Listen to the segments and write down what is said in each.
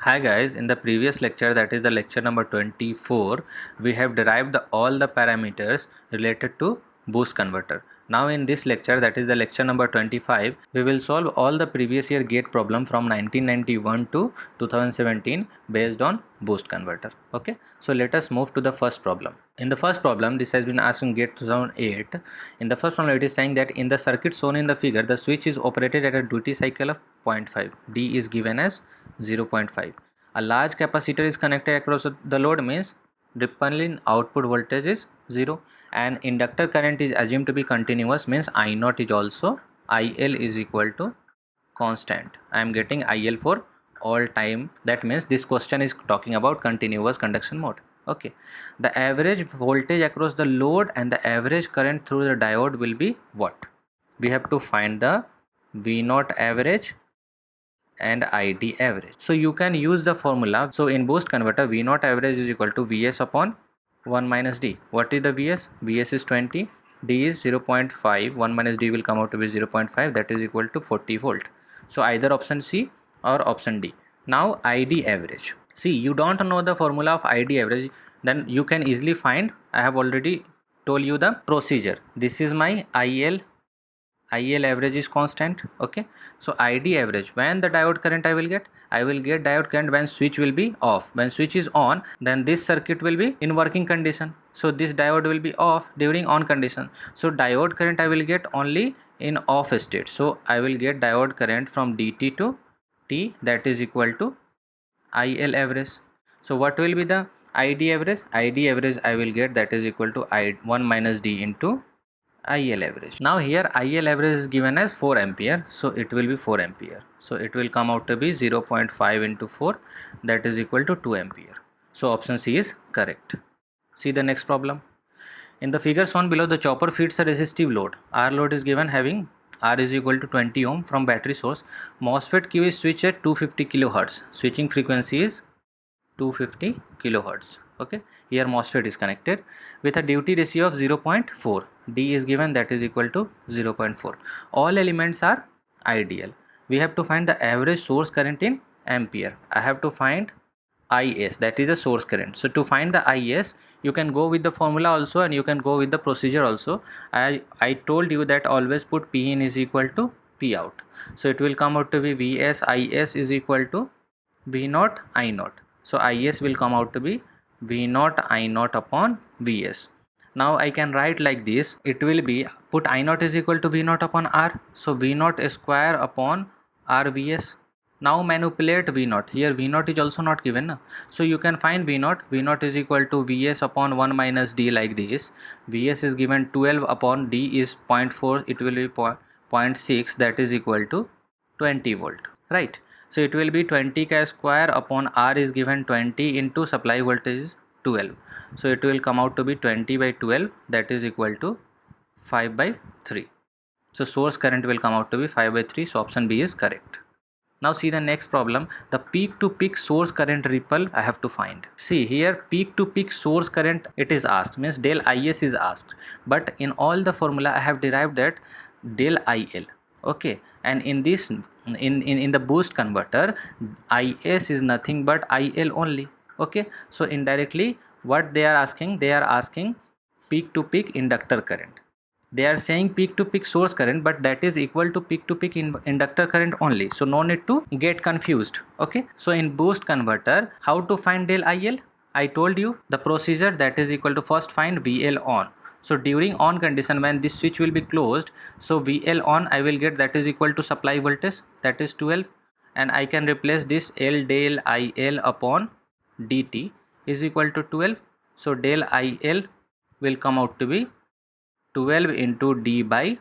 Hi guys, in the previous lecture, that is the lecture number 24, we have derived all the parameters related to boost converter. Now in this lecture, that is the lecture number 25, we will solve all the previous year gate problem from 1991 to 2017 based on boost converter. Okay, so let us move to the first problem. In the first problem, this has been asked in gate 2008. In the first problem, it is saying that in the circuit shown in the figure, the switch is operated at a duty cycle of 0.5. D is given as 0.5. A large capacitor is connected across the load, means ripple in output voltage is 0, and inductor current is assumed to be continuous, means I naught is also IL is equal to constant. I am getting IL for all time. That means this question is talking about continuous conduction mode. Okay, the average voltage across the load and the average current through the diode will be what? We have to find the V naught average and ID average. So you can use the formula. So in boost converter, V naught average is equal to Vs upon 1 minus D. What is the Vs? Vs is 20, D is 0.5, 1 minus D will come out to be 0.5, that is equal to 40 volt. So either option C or option D. Now ID average. See, you don't know the formula of ID average, then you can easily find. I have already told you the procedure. This is my IL average is constant. Okay, so ID average, when the diode current I will get diode current when switch will be off. When switch is on, then this circuit will be in working condition, so this diode will be off during on condition. So diode current I will get only in off state, so I will get diode current from dt to t, that is equal to IL average. So what will be the ID average? ID average I will get, that is equal to 1 minus D into IL average. Now here IL average is given as 4 ampere, so it will be 4 ampere. So it will come out to be 0.5 into 4, that is equal to 2 ampere. So option C is correct. See the next problem. In the figure shown below, the chopper feeds a resistive load. R load is given having R is equal to 20 ohm from battery source. MOSFET Q is switched at 250 kilohertz. Switching frequency is 250 kilohertz. Okay, here MOSFET is connected with a duty ratio of 0.4. D is given, that is equal to 0.4. All elements are ideal. We have to find the average source current in ampere. I have to find IS, that is the source current. So to find the IS, you can go with the formula also and you can go with the procedure also. I told you that always put P in is equal to P out. So it will come out to be Vs IS is equal to V naught I naught. So IS will come out to be V naught I naught upon Vs. Now I can write like this. It will be, put I naught is equal to V naught upon R. So V naught square upon RVs. Now manipulate V naught. Here V naught is also not given. Na? So you can find V naught. V naught is equal to Vs upon 1 minus D like this. Vs is given 12 upon D is 0.4. It will be 0.6, that is equal to 20 volt. Right. So it will be 20 k square upon R is given 20 into supply voltage is 12. So it will come out to be 20 by 12, that is equal to 5 by 3. So source current will come out to be 5 by 3. So option B is correct. Now see the next problem. The peak to peak source current ripple I have to find. See here, peak to peak source current it is asked, means del IS is asked. But in all the formula I have derived that del IL. Okay, and in this in the boost converter, IS is nothing but IL only. Okay, so indirectly what they are asking peak to peak inductor current. They are saying peak to peak source current, but that is equal to peak inductor current only. So no need to get confused. Okay, so in boost converter, how to find del IL? I told you the procedure, that is equal to first find VL on. So during on condition, when this switch will be closed, so VL on I will get, that is equal to supply voltage, that is 12, and I can replace this L del IL upon dt is equal to 12. So del IL will come out to be 12 into D by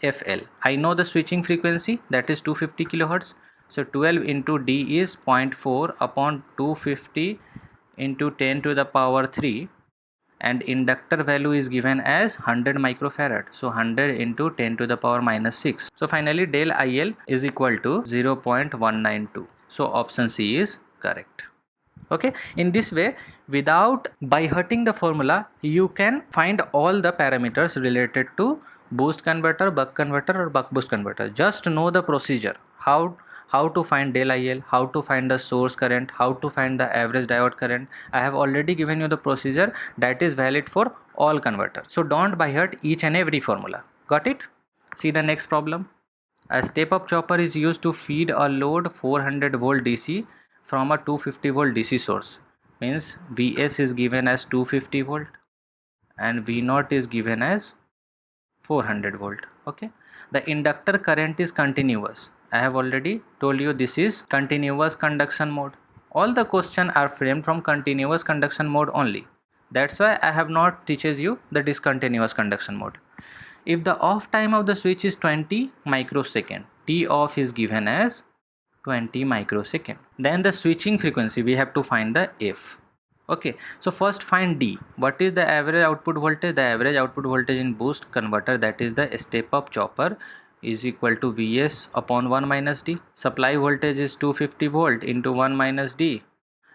FL. I know the switching frequency, that is 250 kilohertz. So 12 into D is 0.4 upon 250 into 10 to the power 3, and inductor value is given as 100 microfarad. So 100 into 10 to the power minus 6. So finally del IL is equal to 0.192. So option C is correct. Okay, in this way, without by hurting the formula, you can find all the parameters related to boost converter, buck converter, or buck boost converter. Just know the procedure. How to find del IL, how to find the source current, how to find the average diode current. I have already given you the procedure that is valid for all converters. So don't by heart each and every formula. Got it? See the next problem. A step-up chopper is used to feed a load 400 volt DC from a 250 volt DC source. Means Vs is given as 250 volt and V0 is given as 400 volt. Okay, the inductor current is continuous. I have already told you this is continuous conduction mode. All the questions are framed from continuous conduction mode only. That's why I have not teaches you the discontinuous conduction mode. If the off time of the switch is 20 microsecond, T off is given as 20 microsecond. Then the switching frequency, we have to find the F. Okay, so first find D. What is the average output voltage? The average output voltage in boost converter, that is the step up chopper, is equal to Vs upon 1 minus D. Supply voltage is 250 volt into 1 minus D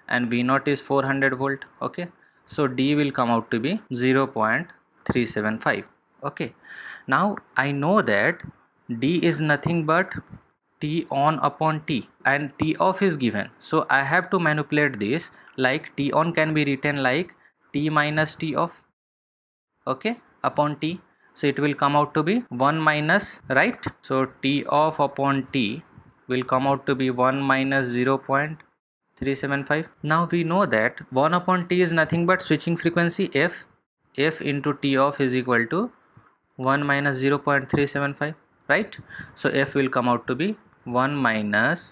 and V0 is 400 volt. Okay, so D will come out to be 0.375. Okay, now I know that D is nothing but T on upon T and T off is given, so I have to manipulate this, like T on can be written like T minus T off, okay, upon T. So it will come out to be 1 minus, right? So T off upon T will come out to be 1 minus 0.375. Now we know that 1 upon T is nothing but switching frequency F. F into T off is equal to 1 minus 0.375, right? So F will come out to be 1 minus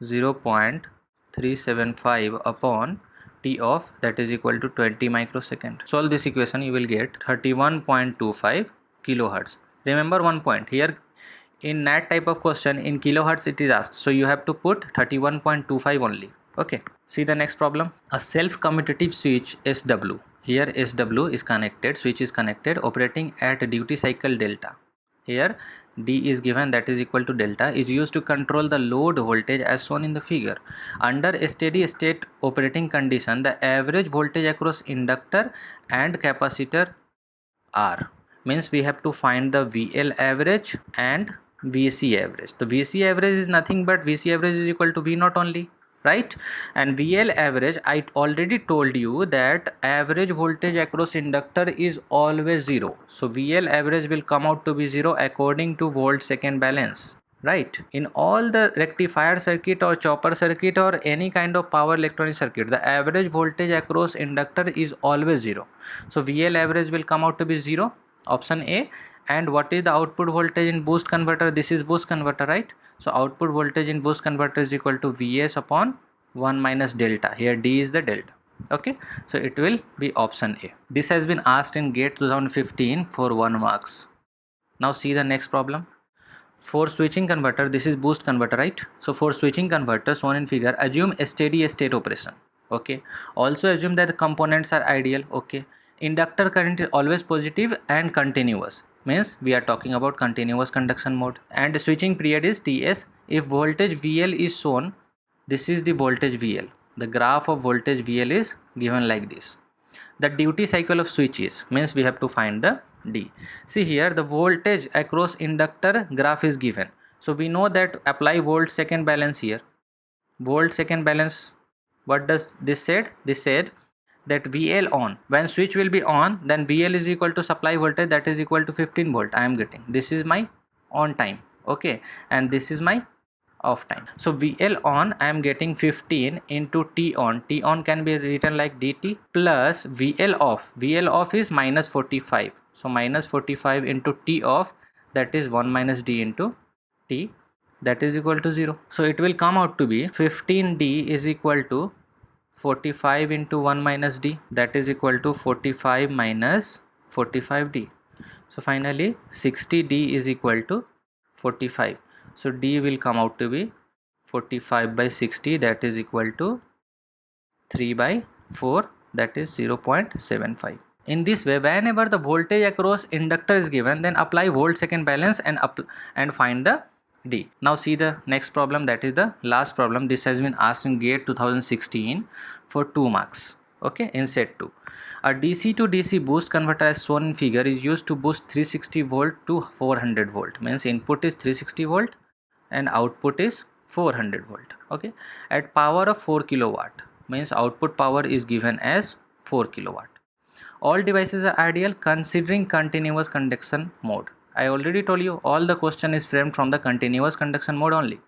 0.375 upon T off, that is equal to 20 microsecond. Solve this equation, you will get 31.25 kilohertz. Remember one point here, in that type of question in kilohertz it is asked, so you have to put 31.25 only. Okay, see the next problem. A self-commutative switch SW. Here SW is connected, switch is connected, operating at duty cycle delta. Here D is given, that is equal to delta, is used to control the load voltage as shown in the figure. Under a steady state operating condition, the average voltage across inductor and capacitor R. Means we have to find the VL average and VC average. The VC average is nothing but VC average is equal to V0 only, right? And VL average, I already told you that average voltage across inductor is always 0. So VL average will come out to be 0 according to volt second balance, right? In all the rectifier circuit or chopper circuit or any kind of power electronic circuit, the average voltage across inductor is always 0. So VL average will come out to be 0, option A. And what is the output voltage in boost converter? This is boost converter, right? So output voltage in boost converter is equal to Vs upon 1 minus delta. Here D is the delta. Okay, so it will be option A. This has been asked in GATE 2015 for 1 marks. Now see the next problem. For switching converter, this is boost converter, right? So for switching converter shown in figure, assume a steady state operation. Okay, also assume that the components are ideal. Okay, inductor current is always positive and continuous. Means we are talking about continuous conduction mode, and the switching period is Ts. If voltage VL is shown, this is the voltage VL. The graph of voltage VL is given like this. The duty cycle of switch is, means we have to find the D. See here, the voltage across inductor graph is given. So we know that apply volt second balance here. Volt second balance, what does this said? This said that VL on, when switch will be on, then VL is equal to supply voltage, that is equal to 15 volt. I am getting, this is my on time, okay, and this is my off time. So VL on, I am getting 15 into T on. T on can be written like dt plus VL off. VL off is minus 45. So minus 45 into T off, that is 1 minus D into T, that is equal to 0. So it will come out to be 15D is equal to 45 into 1 minus D, that is equal to 45 minus 45D. So finally 60D is equal to 45. So D will come out to be 45 by 60, that is equal to 3 by 4, that is 0.75. In this way, whenever the voltage across inductor is given, then apply volt second balance and find the D. Now see the next problem, that is the last problem. This has been asked in GATE 2016 for 2 marks. Okay, in set 2. A DC to DC boost converter as shown in figure is used to boost 360 volt to 400 volt. Means input is 360 volt and output is 400 volt. Okay, at power of 4 kilowatt, means output power is given as 4 kilowatt. All devices are ideal considering continuous conduction mode. I already told you all the question is framed from the continuous conduction mode only.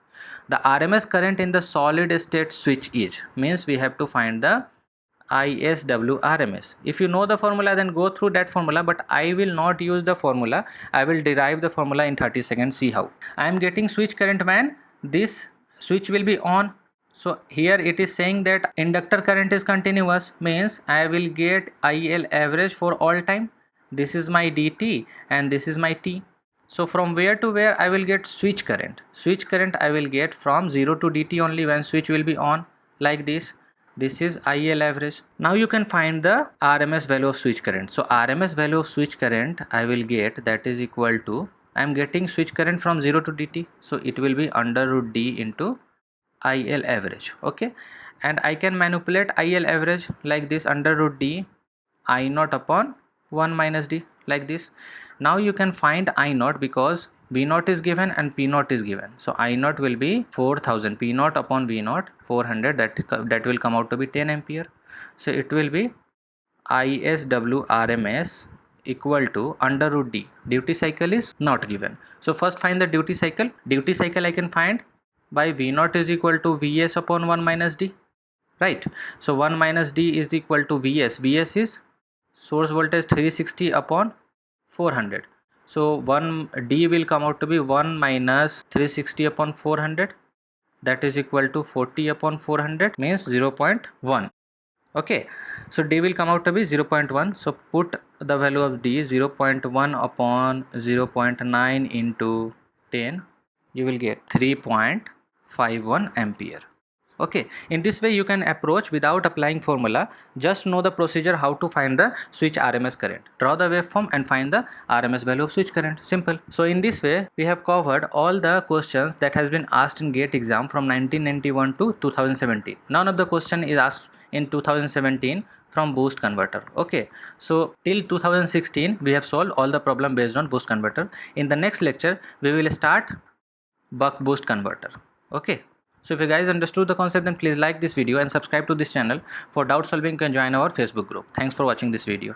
The RMS current in the solid state switch is, means we have to find the ISW RMS. If you know the formula, then go through that formula, but I will not use the formula. I will derive the formula in 30 seconds. See how. I am getting switch current when this switch will be on. So here it is saying that inductor current is continuous, means I will get IL average for all time. This is my DT and this is my T. So from where to where I will get switch current? Switch current I will get from 0 to DT only when switch will be on, like this. This is IL average. Now you can find the RMS value of switch current. So RMS value of switch current I will get, that is equal to, I am getting switch current from 0 to DT. So it will be under root D into IL average. Okay, and I can manipulate IL average like this, under root D I naught upon 1 minus D, like this. Now you can find I naught because V naught is given and P naught is given. So I naught will be 4000, P naught upon V naught 400, that will come out to be 10 ampere. So it will be ISW RMS equal to under root D. Duty cycle is not given. So first find the duty cycle. Duty cycle I can find by V naught is equal to Vs upon 1 minus D. Right. So 1 minus D is equal to Vs. Vs is source voltage 360 upon 400. So 1 D will come out to be 1 minus 360 upon 400, that is equal to 40 upon 400, means 0.1. Okay, so D will come out to be 0.1. So put the value of D 0.1 upon 0.9 into 10, you will get 3.51 ampere. Okay, in this way you can approach without applying formula. Just know the procedure how to find the switch RMS current. Draw the waveform and find the RMS value of switch current. Simple. So in this way we have covered all the questions that has been asked in GATE exam from 1991 to 2017. None of the question is asked in 2017 from boost converter. Okay, so till 2016 we have solved all the problem based on boost converter. In the next lecture we will start buck boost converter. Okay. So if you guys understood the concept, then please like this video and subscribe to this channel. For doubt solving, you can join our Facebook group. Thanks for watching this video.